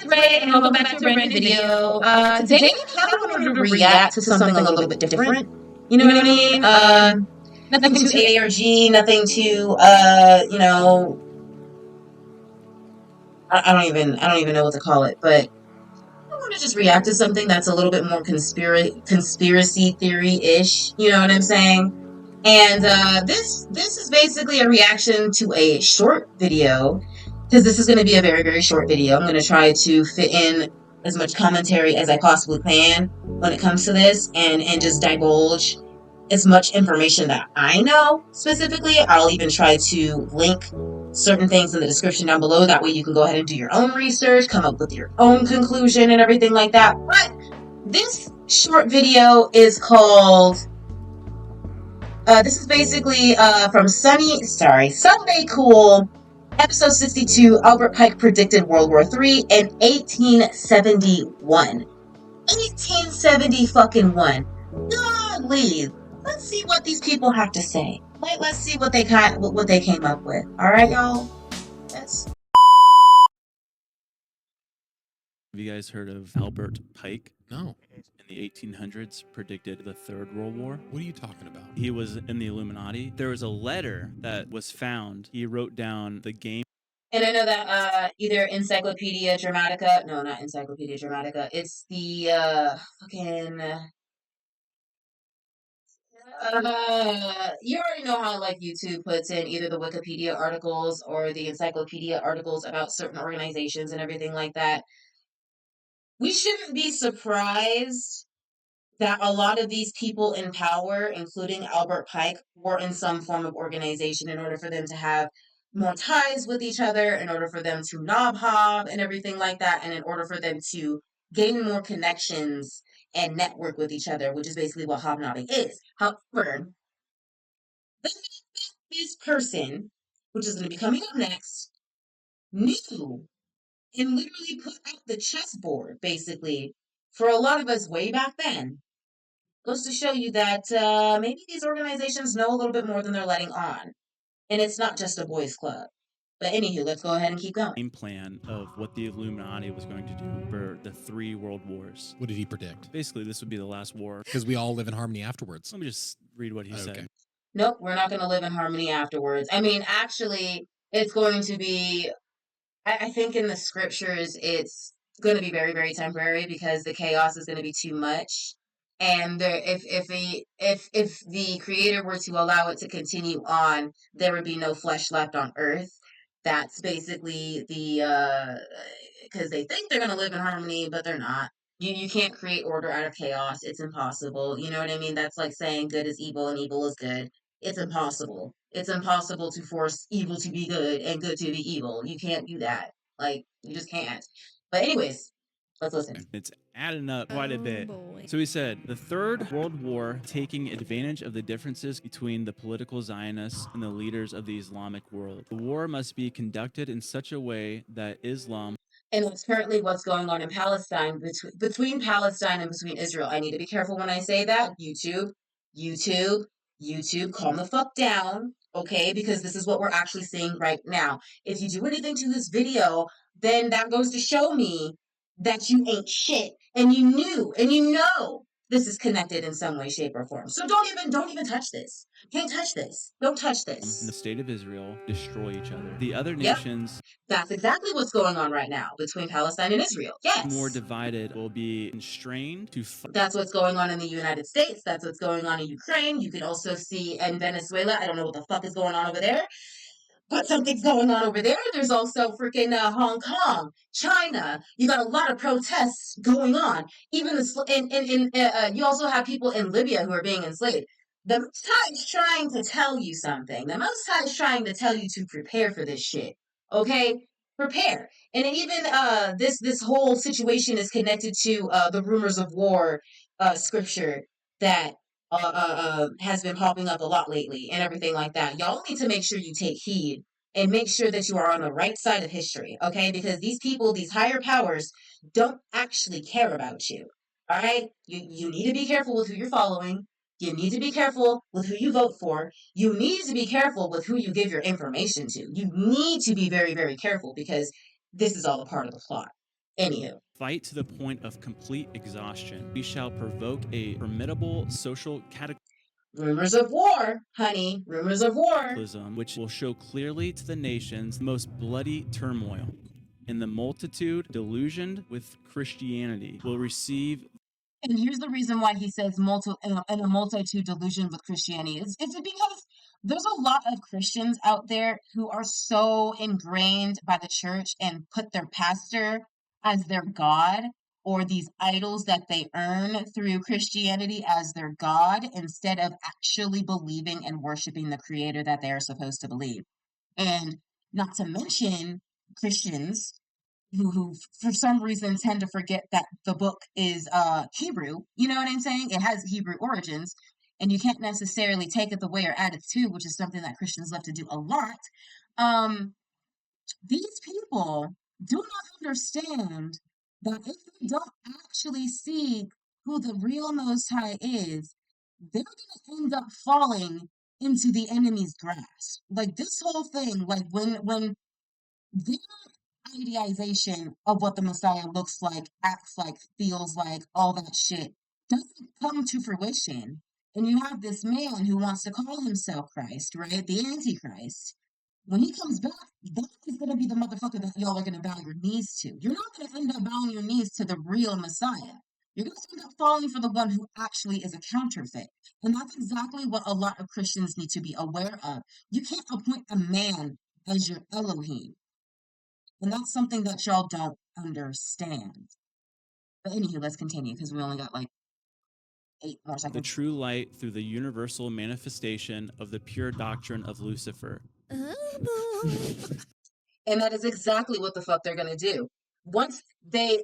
Ray, and welcome back to a brand new video. Today I kind of wanted to react to something a little bit different. You know what I mean? Nothing too ARG, nothing too, I don't even know what to call it, but I want to just react to something that's a little bit more conspiracy theory-ish. You know what I'm saying? And this is basically a reaction to a short video, because this is going to be a very, very short video. I'm going to try to fit in as much commentary as I possibly can when it comes to this, and just divulge as much information that I know specifically. I'll even try to link certain things in the description down below. That way you can go ahead and do your own research, come up with your own conclusion and everything like that. But this short video is called this is basically from Sunday Cool, episode 62. Albert Pike predicted World War III in 1871. 1870 fucking one. Golly. Let's see what these people have to say. Let's see what they came up with. All right, y'all. Yes. Have you guys heard of Albert Pike? No. In the 1800s, predicted the Third World War. What are you talking about? He was in the Illuminati. There was a letter that was found. He wrote down the game. And I know that either Encyclopedia Dramatica, no, not Encyclopedia Dramatica, it's the fucking you already know how like YouTube puts in either the Wikipedia articles or the encyclopedia articles about certain organizations and everything like that. We shouldn't be surprised that a lot of these people in power, including Albert Pike, were in some form of organization in order for them to have more ties with each other, in order for them to knob hob and everything like that, and in order for them to gain more connections and network with each other, which is basically what hobnobbing is. However, this person, which is going to be coming up next, knew and literally put out the chessboard, basically, for a lot of us way back then. Goes to show you that maybe these organizations know a little bit more than they're letting on. And it's not just a boys' club. But anywho, let's go ahead and keep going. Game plan of what the Illuminati was going to do for the 3 world wars. What did he predict? Basically, this would be the last war. Because we all live in harmony afterwards. Let me just read what he said. Nope, we're not going to live in harmony afterwards. I mean, actually, it's going to be, I think in the scriptures, it's going to be very, very temporary because the chaos is going to be too much. And if the creator were to allow it to continue on, there would be no flesh left on earth. That's basically the because they think they're gonna live in harmony, but they're not. You can't create order out of chaos. It's impossible. You know what I mean? That's like saying good is evil and evil is good. It's impossible. It's impossible to force evil to be good and good to be evil. You can't do that. Like, you just can't. But anyways, let's listen. It's adding up quite a bit. So he said, the Third World War taking advantage of the differences between the political Zionists and the leaders of the Islamic world. The war must be conducted in such a way that Islam... And that's currently what's going on in Palestine, between Palestine and between Israel. I need to be careful when I say that. YouTube, calm the fuck down, okay? Because this is what we're actually seeing right now. If you do anything to this video, then that goes to show me that you ain't shit, and you knew, and you know this is connected in some way, shape, or form. So don't even touch this. Can't touch this. Don't touch this. In the state of Israel, destroy each other. The other nations... That's exactly what's going on right now between Palestine and Israel. Yes. More divided will be constrained to... That's what's going on in the United States. That's what's going on in Ukraine. You can also see in Venezuela. I don't know what the fuck is going on over there, but something's going on over there. There's also freaking Hong Kong, China. You got a lot of protests going on. Even you also have people in Libya who are being enslaved. The Most High is trying to tell you something. The Most High is trying to tell you to prepare for this shit. Okay? Prepare. And even this whole situation is connected to the rumors of war scripture that has been popping up a lot lately and everything like that. Y'all need to make sure you take heed and make sure that you are on the right side of history, okay? Because these people, these higher powers, don't actually care about you, all right? You need to be careful with who you're following. You need to be careful with who you vote for. You need to be careful with who you give your information to. You need to be very, very careful because this is all a part of the plot. Anywho. Fight to the point of complete exhaustion. We shall provoke a formidable social Rumors of war, honey. Rumors of war. cataclysm, which will show clearly to the nations the most bloody turmoil. And the multitude, delusioned with Christianity, will receive. And here's the reason why he says a multitude delusion with Christianity. It's because there's a lot of Christians out there who are so ingrained by the church and put their pastor as their God, or these idols that they earn through Christianity as their God, instead of actually believing and worshiping the creator that they are supposed to believe. And not to mention Christians who for some reason tend to forget that the book is Hebrew. You know what I'm saying? It has Hebrew origins, and you can't necessarily take it the way or add it to, which is something that Christians love to do a lot. These people do not understand that if they don't actually see who the real Most High is, they're going to end up falling into the enemy's grasp. Like this whole thing, like when their idealization of what the Messiah looks like, acts like, feels like, all that shit doesn't come to fruition. And you have this man who wants to call himself Christ, right? The Antichrist. When he comes back, that is going to be the motherfucker that y'all are going to bow your knees to. You're not going to end up bowing your knees to the real Messiah. You're going to end up falling for the one who actually is a counterfeit. And that's exactly what a lot of Christians need to be aware of. You can't appoint a man as your Elohim. And that's something that y'all don't understand. But anywho, let's continue because we only got like 8 more The seconds. true light through the universal manifestation of the pure doctrine of Lucifer. And that is exactly what the fuck they're going to do. Once they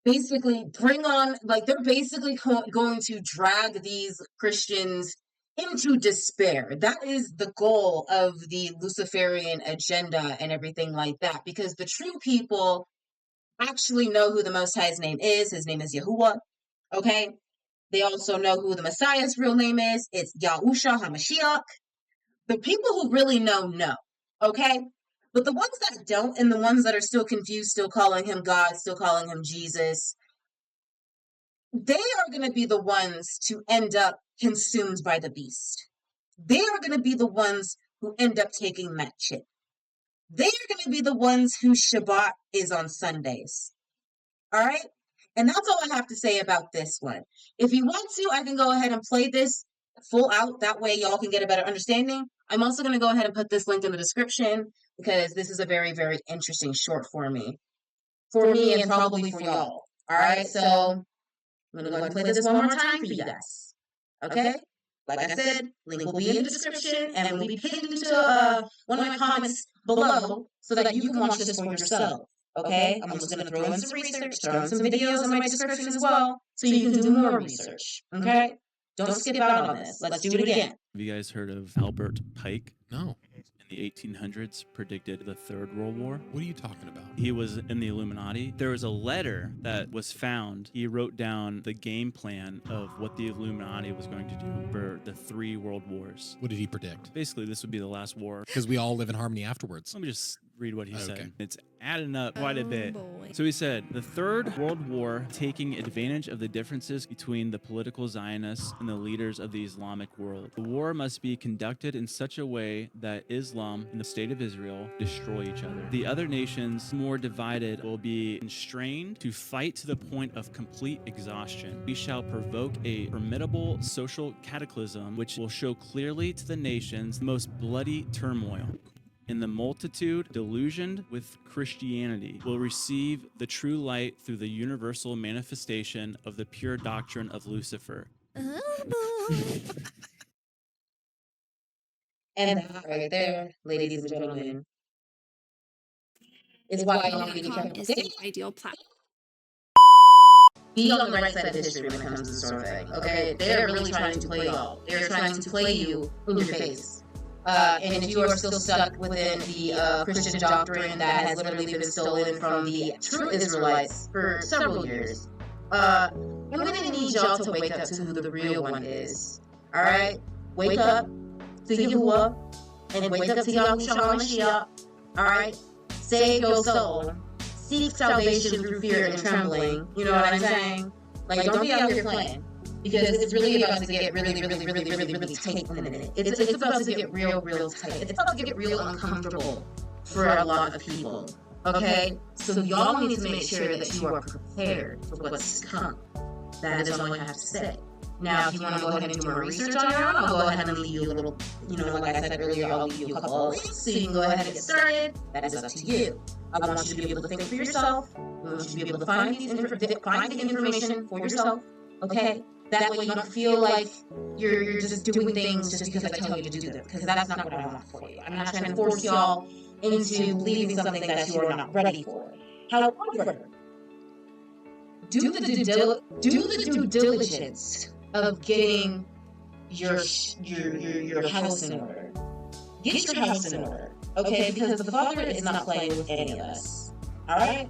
basically bring on, like, they're basically going to drag these Christians into despair. That is the goal of the Luciferian agenda and everything like that, because the true people actually know who the Most High's name is. His name is Yahuwah. Okay? They also know who the Messiah's real name is. It's Yahusha HaMashiach. The people who really know. Okay? But the ones that don't, and the ones that are still confused, still calling him God, still calling him Jesus, they are going to be the ones to end up consumed by the beast. They are going to be the ones who end up taking that chip. They are going to be the ones whose Shabbat is on Sundays. All right? And that's all I have to say about this one. If you want to, I can go ahead and play this full out. That way y'all can get a better understanding. I'm also going to go ahead and put this link in the description because this is a very, very interesting short for me. For me and probably for y'all. All right? So I'm going to go ahead and play this one more time for you guys. Okay? Like I said, link will be in the description and will be pinned into one of my comments below so that you can watch this for yourself. Okay? I'm just going to throw in some research, throw in some videos in my description as well so you can do more research. Okay? Don't skip out on this. Let's do it again. Have you guys heard of Albert Pike? No. In the 1800s, predicted the Third World War. What are you talking about? He was in the Illuminati. There was a letter that was found. He wrote down the game plan of what the Illuminati was going to do for the 3 world wars. What did he predict? Basically, this would be the last war. Because we all live in harmony afterwards. Let me just read what he Okay. said. It's adding up quite a bit. So he said, the Third World War, taking advantage of the differences between the political Zionists and the leaders of the Islamic world. The war must be conducted in such a way that Islam and the State of Israel destroy each other. The other nations, more divided, will be constrained to fight to the point of complete exhaustion. We shall provoke a formidable social cataclysm which will show clearly to the nations the most bloody turmoil. And the multitude, delusioned with Christianity, will receive the true light through the universal manifestation of the pure doctrine of Lucifer. And that right there, ladies and gentlemen, is why y'all need to be careful. is the ideal platform. Be on the right side of history when it comes to this sort of thing, okay? They're really trying to play y'all. They're trying to play you in your face. And if you are still stuck within the Christian doctrine that has literally been stolen from the true Israelites for several years, I'm gonna need y'all to wake up to who the real one is. Alright? Wake up to Yahuwah and wake up to Yahushua HaMashiach. Alright? Save your soul. seek salvation through fear and trembling. You know what I'm saying? Like, don't be out here playing. Because it's really about to get really tight in a minute. It's about to get real tight. It's about to get real uncomfortable for a lot of people. Okay? So y'all need to make sure that you are prepared for what's to come. That is all I have to say. Now, if you want to go ahead and do more research on your own, I'll go ahead and leave you a little, like I said earlier, I'll leave you a couple of links so you can go ahead and get started. That is up to you. I want you to be able to think for yourself. I want you to be able to find the information for yourself. Okay? That way you don't feel like you're just doing things just because I tell you to do them. Because that's not what I want for you. I'm not trying to force y'all into believing something that you are not ready for. However, do the due diligence of getting your house in order. Get your house in order, okay? Because the Father is not playing with any of us. All right.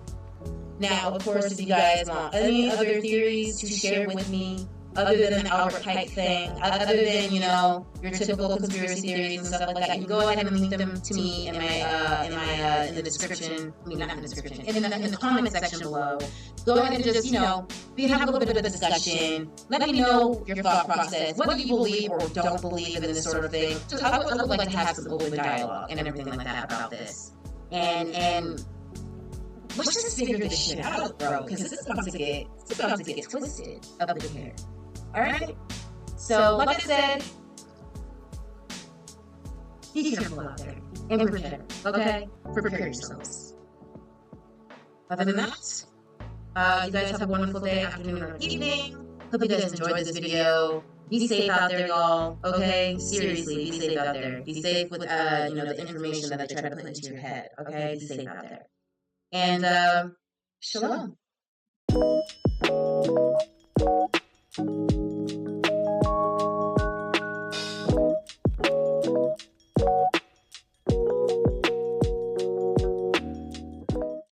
Now, of course, if you guys want any other theories to share with me, other than the Albert Pike thing, other than your typical conspiracy theories and stuff like that, you can go ahead and link them to me in the description. I mean, not in the description, in the comment section below. Go ahead and just we have a little bit of a discussion. Let me know your thought process, whether you believe or don't believe in this sort of thing. I would like to have some open dialogue and everything like that about this. And let's just figure this shit out, bro, because it's about to get twisted up in here. All right. So, like I said, be careful out there and prepare. Okay, prepare yourselves. Other than that, you guys have a wonderful day, afternoon, or evening. Hope you guys enjoyed this video. Be safe out there, y'all. Okay, seriously, be safe out there. Be safe with the information that they try to put into your head. Okay, be safe out there. And shalom.